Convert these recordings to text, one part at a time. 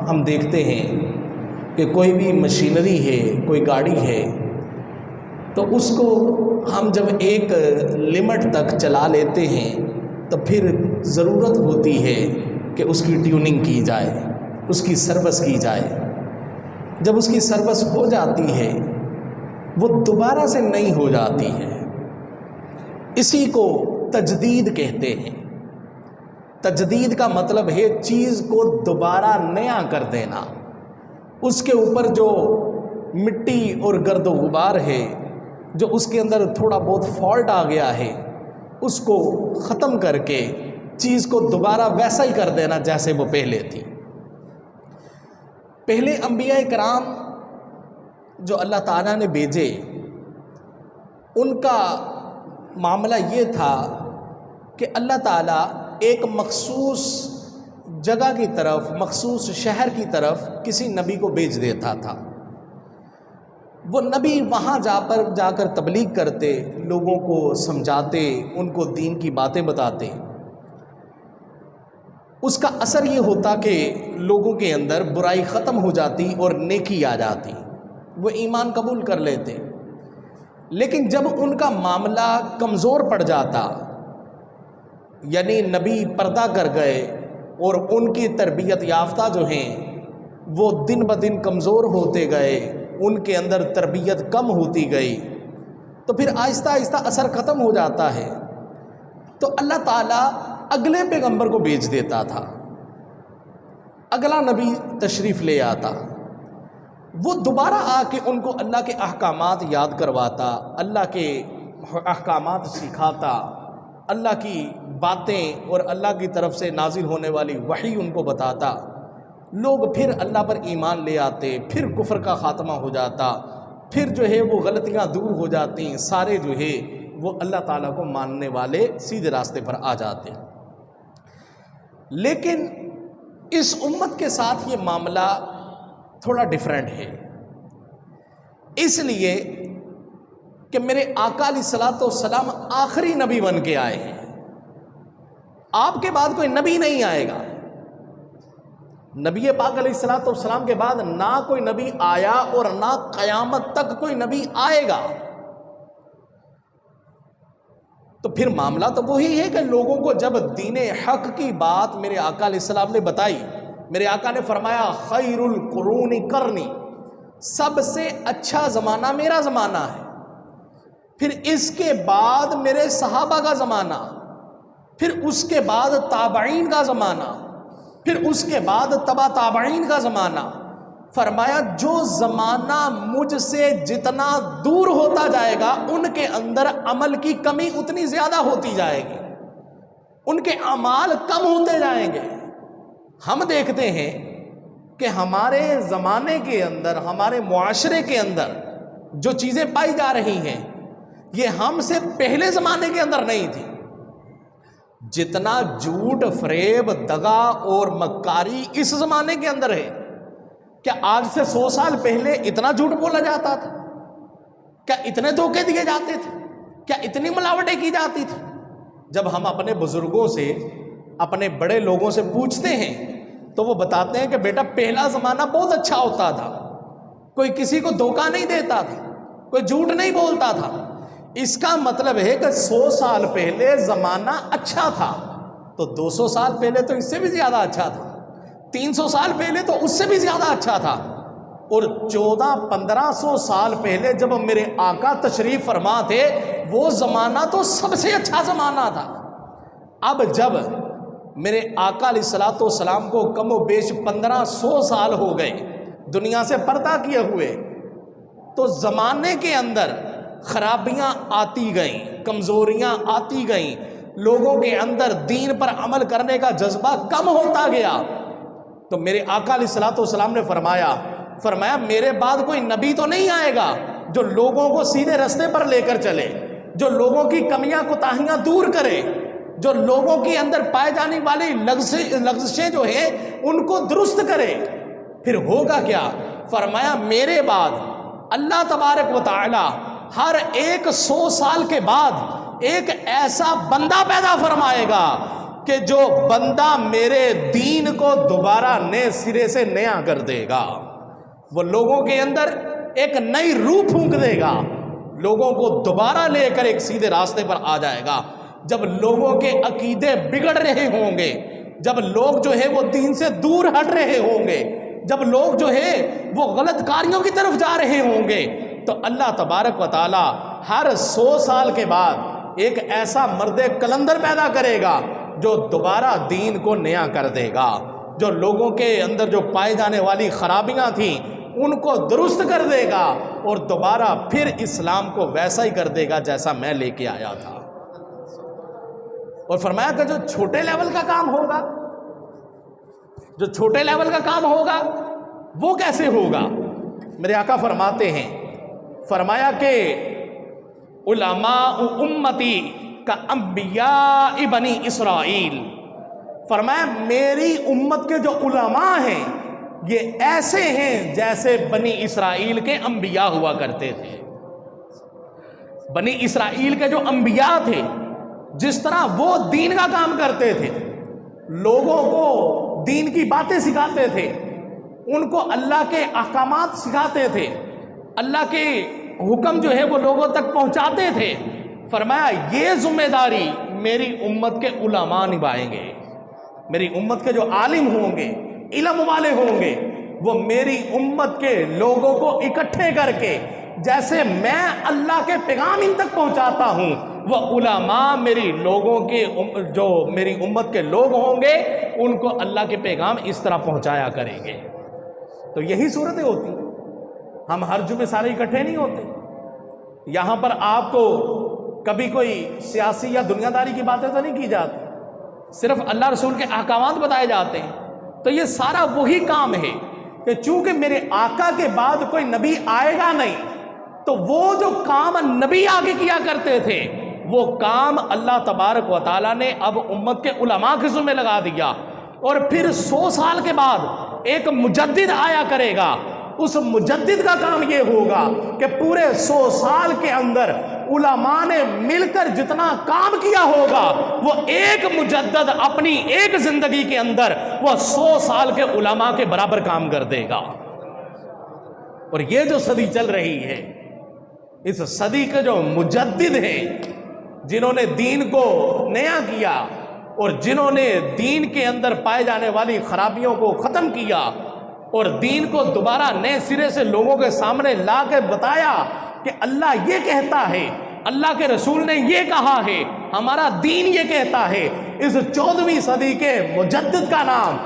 ہم دیکھتے ہیں کہ کوئی بھی مشینری ہے، کوئی گاڑی ہے، تو اس کو ہم جب ایک لمٹ تک چلا لیتے ہیں تو پھر ضرورت ہوتی ہے کہ اس کی ٹیوننگ کی جائے، اس کی سروس کی جائے۔ جب اس کی سروس ہو جاتی ہے وہ دوبارہ سے نئی ہو جاتی ہے، اسی کو تجدید کہتے ہیں۔ تجدید کا مطلب ہے چیز کو دوبارہ نیا کر دینا، اس کے اوپر جو مٹی اور گرد و غبار ہے، جو اس کے اندر تھوڑا بہت فالٹ آ گیا ہے، اس کو ختم کر کے چیز کو دوبارہ ویسا ہی کر دینا جیسے وہ پہلے تھی۔ پہلے انبیاء کرام جو اللہ تعالیٰ نے بھیجے، ان کا معاملہ یہ تھا کہ اللہ تعالیٰ ایک مخصوص جگہ کی طرف، مخصوص شہر کی طرف کسی نبی کو بھیج دیتا تھا۔ وہ نبی وہاں جا کر تبلیغ کرتے، لوگوں کو سمجھاتے، ان کو دین کی باتیں بتاتے۔ اس کا اثر یہ ہوتا کہ لوگوں کے اندر برائی ختم ہو جاتی اور نیکی آ جاتی، وہ ایمان قبول کر لیتے۔ لیکن جب ان کا معاملہ کمزور پڑ جاتا، یعنی نبی پردہ کر گئے اور ان کی تربیت یافتہ جو ہیں وہ دن بدن کمزور ہوتے گئے، ان کے اندر تربیت کم ہوتی گئی، تو پھر آہستہ آہستہ اثر ختم ہو جاتا ہے۔ تو اللہ تعالیٰ اگلے پیغمبر کو بھیج دیتا تھا، اگلا نبی تشریف لے آتا، وہ دوبارہ آ کے ان کو اللہ کے احکامات یاد کرواتا، اللہ کے احکامات سکھاتا، اللہ کی باتیں اور اللہ کی طرف سے نازل ہونے والی وحی ان کو بتاتا۔ لوگ پھر اللہ پر ایمان لے آتے، پھر کفر کا خاتمہ ہو جاتا، پھر جو ہے وہ غلطیاں دور ہو جاتی، سارے جو ہے وہ اللہ تعالیٰ کو ماننے والے سیدھے راستے پر آ جاتے۔ لیکن اس امت کے ساتھ یہ معاملہ تھوڑا ڈیفرنٹ ہے، اس لیے کہ میرے آقا علیہ الصلوۃ والسلام آخری نبی بن کے آئے ہیں، آپ کے بعد کوئی نبی نہیں آئے گا۔ نبی پاک علیہ الصلوۃ والسلام کے بعد نہ کوئی نبی آیا اور نہ قیامت تک کوئی نبی آئے گا۔ تو پھر معاملہ تو وہی ہے کہ لوگوں کو جب دین حق کی بات میرے آقا علیہ السلام نے بتائی، میرے آقا نے فرمایا خیر القرون قرنی، سب سے اچھا زمانہ میرا زمانہ ہے، پھر اس کے بعد میرے صحابہ کا زمانہ، پھر اس کے بعد تابعین کا زمانہ، پھر اس کے بعد تبع تابعین کا زمانہ۔ فرمایا جو زمانہ مجھ سے جتنا دور ہوتا جائے گا ان کے اندر عمل کی کمی اتنی زیادہ ہوتی جائے گی، ان کے اعمال کم ہوتے جائیں گے۔ ہم دیکھتے ہیں کہ ہمارے زمانے کے اندر، ہمارے معاشرے کے اندر جو چیزیں پائی جا رہی ہیں یہ ہم سے پہلے زمانے کے اندر نہیں تھی۔ جتنا جھوٹ، فریب، دغا اور مکاری اس زمانے کے اندر ہے، کیا آج سے 100 سال پہلے اتنا جھوٹ بولا جاتا تھا؟ کیا اتنے دھوکے دیے جاتے تھے؟ کیا اتنی ملاوٹیں کی جاتی تھی؟ جب ہم اپنے بزرگوں سے، اپنے بڑے لوگوں سے پوچھتے ہیں تو وہ بتاتے ہیں کہ بیٹا پہلا زمانہ بہت اچھا ہوتا تھا، کوئی کسی کو دھوکہ نہیں دیتا تھا، کوئی جھوٹ نہیں بولتا تھا۔ اس کا مطلب ہے کہ 100 سال پہلے زمانہ اچھا تھا تو 200 سال پہلے تو اس سے بھی زیادہ اچھا تھا، 300 سال پہلے تو اس سے بھی زیادہ اچھا تھا، اور 1400-1500 سال پہلے جب میرے آقا تشریف فرما تھے وہ زمانہ تو سب سے اچھا زمانہ تھا۔ اب جب میرے آقا علیہ الصلوۃ والسلام کو کم و بیش 1500 سال ہو گئے دنیا سے پردہ کیے ہوئے، تو زمانے کے اندر خرابیاں آتی گئیں، کمزوریاں آتی گئیں، لوگوں کے اندر دین پر عمل کرنے کا جذبہ کم ہوتا گیا۔ تو میرے آقا علیہ الصلوۃ والسلام نے فرمایا میرے بعد کوئی نبی تو نہیں آئے گا جو لوگوں کو سیدھے راستے پر لے کر چلے، جو لوگوں کی کمیاں کوتاہیاں دور کرے، جو لوگوں کے اندر پائے جانے والی لغزشیں جو ہیں ان کو درست کرے۔ پھر ہوگا کیا؟ فرمایا میرے بعد اللہ تبارک و تعالی ہر ایک 100 سال کے بعد ایک ایسا بندہ پیدا فرمائے گا کہ جو بندہ میرے دین کو دوبارہ نئے سرے سے نیا کر دے گا، وہ لوگوں کے اندر ایک نئی روح پھونک دے گا، لوگوں کو دوبارہ لے کر ایک سیدھے راستے پر آ جائے گا۔ جب لوگوں کے عقیدے بگڑ رہے ہوں گے، جب لوگ جو ہے وہ دین سے دور ہٹ رہے ہوں گے، جب لوگ جو ہے وہ غلط کاریوں کی طرف جا رہے ہوں گے، تو اللہ تبارک و تعالی ہر 100 سال کے بعد ایک ایسا مرد کلندر پیدا کرے گا جو دوبارہ دین کو نیا کر دے گا، جو لوگوں کے اندر جو پائے جانے والی خرابیاں تھیں ان کو درست کر دے گا، اور دوبارہ پھر اسلام کو ویسا ہی کر دے گا جیسا میں لے کے آیا تھا۔ اور فرمایا کہ جو چھوٹے لیول کا کام ہوگا، جو چھوٹے لیول کا کام ہوگا وہ کیسے ہوگا؟ میرے آقا فرماتے ہیں، فرمایا کہ علماء امتی کا انبیاء بنی اسرائیل، فرمایا میری امت کے جو علماء ہیں یہ ایسے ہیں جیسے بنی اسرائیل کے انبیاء ہوا کرتے تھے۔ بنی اسرائیل کے جو انبیاء تھے، جس طرح وہ دین کا کام کرتے تھے، لوگوں کو دین کی باتیں سکھاتے تھے، ان کو اللہ کے احکامات سکھاتے تھے، اللہ کے حکم جو ہے وہ لوگوں تک پہنچاتے تھے، فرمایا یہ ذمہ داری میری امت کے علماء نبھائیں گے۔ میری امت کے جو عالم ہوں گے، علم والے ہوں گے، وہ میری امت کے لوگوں کو اکٹھے کر کے جیسے میں اللہ کے پیغام ان تک پہنچاتا ہوں، وہ علماء میری لوگوں کے جو میری امت کے لوگ ہوں گے ان کو اللہ کے پیغام اس طرح پہنچایا کریں گے۔ تو یہی صورتیں ہوتی ہیں۔ ہم ہر جمعے سارے اکٹھے نہیں ہوتے، یہاں پر آپ کو کبھی کوئی سیاسی یا دنیا داری کی باتیں تو نہیں کی جاتی، صرف اللہ رسول کے احکامات بتائے جاتے ہیں۔ تو یہ سارا وہی کام ہے کہ چونکہ میرے آقا کے بعد کوئی نبی آئے گا نہیں، تو وہ جو کام نبی آگے کیا کرتے تھے وہ کام اللہ تبارک و تعالیٰ نے اب امت کے علماء کے ذمہ لگا دیا۔ اور پھر 100 سال کے بعد ایک مجدد آیا کرے گا، اس مجدد کا کام یہ ہوگا کہ پورے 100 سال کے اندر علماء نے مل کر جتنا کام کیا ہوگا وہ ایک مجدد اپنی ایک زندگی کے اندر وہ 100 سال کے علماء کے برابر کام کر دے گا۔ اور یہ جو صدی چل رہی ہے، اس صدی کے جو مجدد ہیں، جنہوں نے دین کو نیا کیا اور جنہوں نے دین کے اندر پائے جانے والی خرابیوں کو ختم کیا اور دین کو دوبارہ نئے سرے سے لوگوں کے سامنے لا کے بتایا کہ اللہ یہ کہتا ہے، اللہ کے رسول نے یہ کہا ہے، ہمارا دین یہ کہتا ہے، اس 14ویں صدی کے مجدد کا نام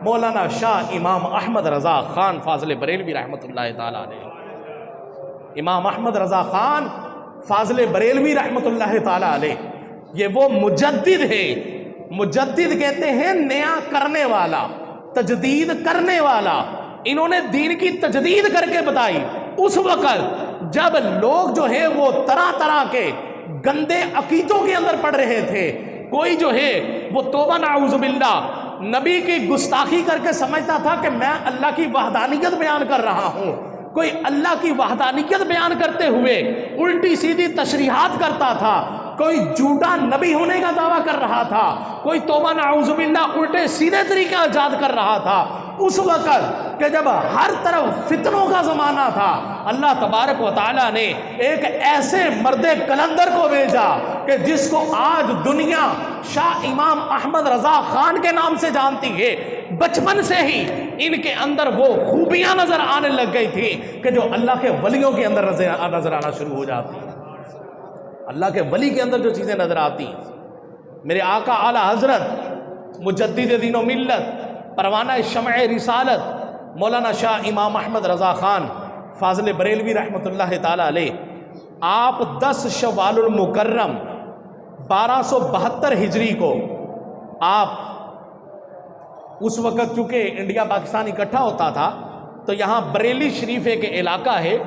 مولانا شاہ امام احمد رضا خان فاضل بریلوی رحمۃ اللہ تعالیٰ علیہ۔ امام احمد رضا خان فاضل بریلوی رحمۃ اللہ تعالیٰ علیہ، یہ وہ مجدد ہے۔ مجدد کہتے ہیں نیا کرنے والا، تجدید کرنے والا۔ انہوں نے دین کی تجدید کر کے بتائی اس وقت جب لوگ جو ہے وہ طرح طرح کے گندے عقیدوں کے اندر پڑ رہے تھے۔ کوئی جو ہے وہ توبہ نعوذ باللہ نبی کی گستاخی کر کے سمجھتا تھا کہ میں اللہ کی وحدانیت بیان کر رہا ہوں، کوئی اللہ کی وحدانیت بیان کرتے ہوئے الٹی سیدھی تشریحات کرتا تھا، کوئی جھوٹا نبی ہونے کا دعویٰ کر رہا تھا، کوئی توبہ نعوذ باللہ الٹے سیدھے طریقے ایجاد کر رہا تھا۔ اس وقت کہ جب ہر طرف فتنوں کا زمانہ تھا، اللہ تبارک و تعالیٰ نے ایک ایسے مرد کلندر کو بھیجا کہ جس کو آج دنیا شاہ امام احمد رضا خان کے نام سے جانتی ہے۔ بچپن سے ہی ان کے اندر وہ خوبیاں نظر آنے لگ گئی تھی کہ جو اللہ کے ولیوں کے اندر نظر آنا شروع ہو جاتی، اللہ کے ولی کے اندر جو چیزیں نظر آتی۔ میرے آقا اعلیٰ حضرت مجدد دین و ملت، پروانہ شمع رسالت مولانا شاہ امام احمد رضا خان فاضل بریلوی رحمۃ اللہ تعالیٰ علیہ، آپ 10 شوال المکرم 1272 ہجری کو آپ اس وقت چونکہ انڈیا پاکستان اکٹھا ہوتا تھا تو یہاں بریلی شریف ایک علاقہ ہے،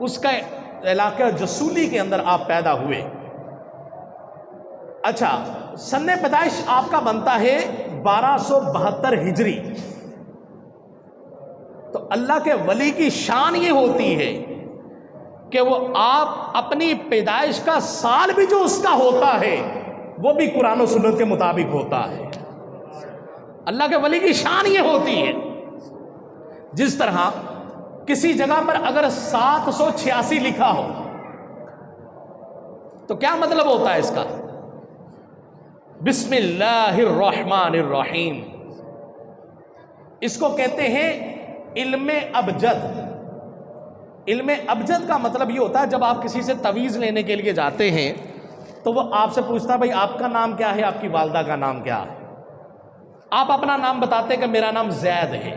اس کا علاقہ جسولی کے اندر آپ پیدا ہوئے۔ اچھا، سن پیدائش آپ کا بنتا ہے 1272 ہجری۔ تو اللہ کے ولی کی شان یہ ہوتی ہے کہ وہ آپ اپنی پیدائش کا سال بھی جو اس کا ہوتا ہے وہ بھی قرآن و سنت کے مطابق ہوتا ہے۔ اللہ کے ولی کی شان یہ ہوتی ہے. جس طرح کسی جگہ پر اگر 786 لکھا ہو تو کیا مطلب ہوتا ہے اس کا؟ بسم اللہ الرحمن الرحیم. اس کو کہتے ہیں علم ابجد. علم ابجد کا مطلب یہ ہوتا ہے جب آپ کسی سے تعویذ لینے کے لیے جاتے ہیں تو وہ آپ سے پوچھتا ہے بھائی آپ کا نام کیا ہے، آپ کی والدہ کا نام کیا ہے. آپ اپنا نام بتاتے کہ میرا نام زید ہے،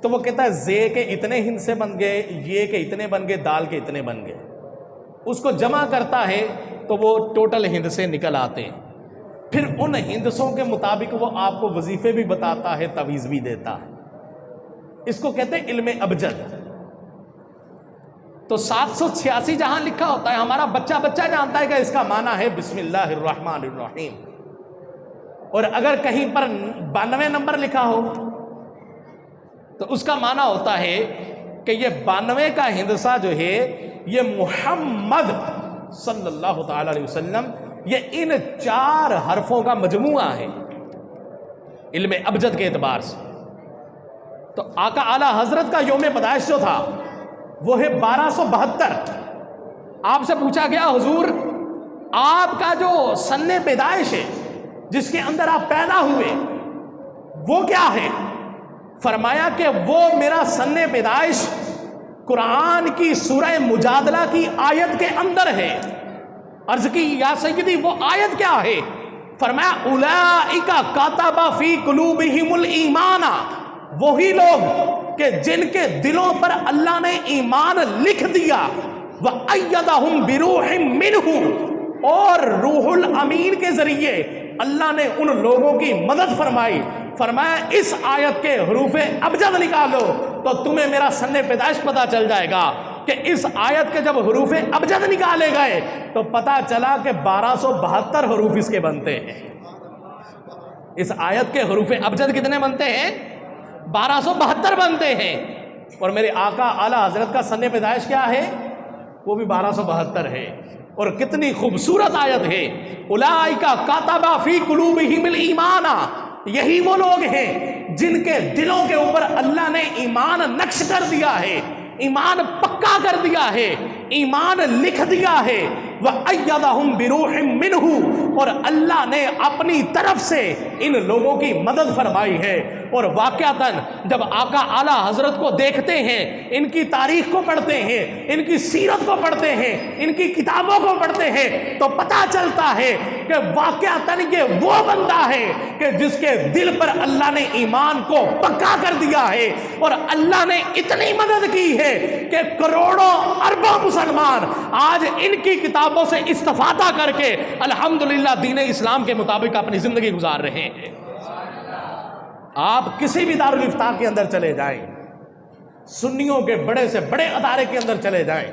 تو وہ کہتا ہے زے کے اتنے ہندسے بن گئے، یہ کے اتنے بن گئے، دال کے اتنے بن گئے. اس کو جمع کرتا ہے تو وہ ٹوٹل ہندسے نکل آتے ہیں. پھر ان ہندسوں کے مطابق وہ آپ کو وظیفے بھی بتاتا ہے، تعویذ بھی دیتا ہے. اس کو کہتے ہیں علم ابجد. تو 786 جہاں لکھا ہوتا ہے ہمارا بچہ جانتا ہے کہ اس کا معنی ہے بسم اللہ الرحمن الرحیم. اور اگر کہیں پر 92 نمبر لکھا ہو تو اس کا معنی ہوتا ہے کہ یہ 92 کا ہندسہ جو ہے یہ محمد صلی اللہ تعالی علیہ وسلم، یہ ان 4 حرفوں کا مجموعہ ہے علم ابجد کے اعتبار سے. تو آقا اعلی حضرت کا یوم پیدائش جو تھا وہ ہے 1272. آپ سے پوچھا گیا حضور آپ کا جو سن پیدائش ہے جس کے اندر آپ پیدا ہوئے وہ کیا ہے؟ فرمایا کہ وہ میرا سن پیدائش قرآن کی سورہ مجادلہ کی آیت کے اندر ہے. عرض کی یا سیدی وہ آیت کیا ہے؟ فرمایا اولئک کتب فی قلوبہم الایمان. وہی لوگ کہ جن کے دلوں پر اللہ نے ایمان لکھ دیا. وَأَيَّدَهُمْ بِرُوحٍ مِّنْهُ، اور روح الامین کے ذریعے اللہ نے ان لوگوں کی مدد فرمائی. فرمایا اس آیت کے حروف ابجد نکالو تو تمہیں میرا سن پیدائش پتہ چل جائے گا کہ اس آیت کے جب حروف ابجد نکالے گئے تو پتہ چلا کہ 1272 حروف اس کے بنتے ہیں. اس آیت کے حروف ابجد کتنے بنتے ہیں؟ 1272 بنتے ہیں. اور میرے آقا اعلی حضرت کا سن پیدائش کیا ہے؟ وہ بھی 1272 ہے. اور کتنی خوبصورت آیت ہے، اولئک کتب فی قلوبہم الایمان. یہی وہ لوگ ہیں جن کے دلوں کے اوپر اللہ نے ایمان نقش کر دیا ہے، ایمان پکا کر دیا ہے، ایمان لکھ دیا ہے. وَأَيَّدَهُمْ بِرُوحٍ مِّنْهُ، اور اللہ نے اپنی طرف سے ان لوگوں کی مدد فرمائی ہے. اور واقعتاً جب آقا اعلی حضرت کو دیکھتے ہیں، ان کی تاریخ کو پڑھتے ہیں، ان کی سیرت کو پڑھتے ہیں، ان کی کتابوں کو پڑھتے ہیں تو پتہ چلتا ہے کہ واقعتاً یہ وہ بندہ ہے کہ جس کے دل پر اللہ نے ایمان کو پکا کر دیا ہے. اور اللہ نے اتنی مدد کی ہے کہ کروڑوں اربوں مسلمان آج ان کی کتابوں سے استفادہ کر کے الحمدللہ دین اسلام کے مطابق اپنی زندگی گزار رہے ہیں. آپ کسی بھی دارالافتاء کے اندر چلے جائیں، سنیوں کے بڑے سے بڑے ادارے کے اندر چلے جائیں،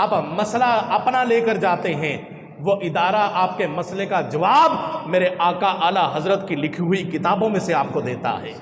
آپ مسئلہ اپنا لے کر جاتے ہیں، وہ ادارہ آپ کے مسئلے کا جواب میرے آقا اعلی حضرت کی لکھی ہوئی کتابوں میں سے آپ کو دیتا ہے.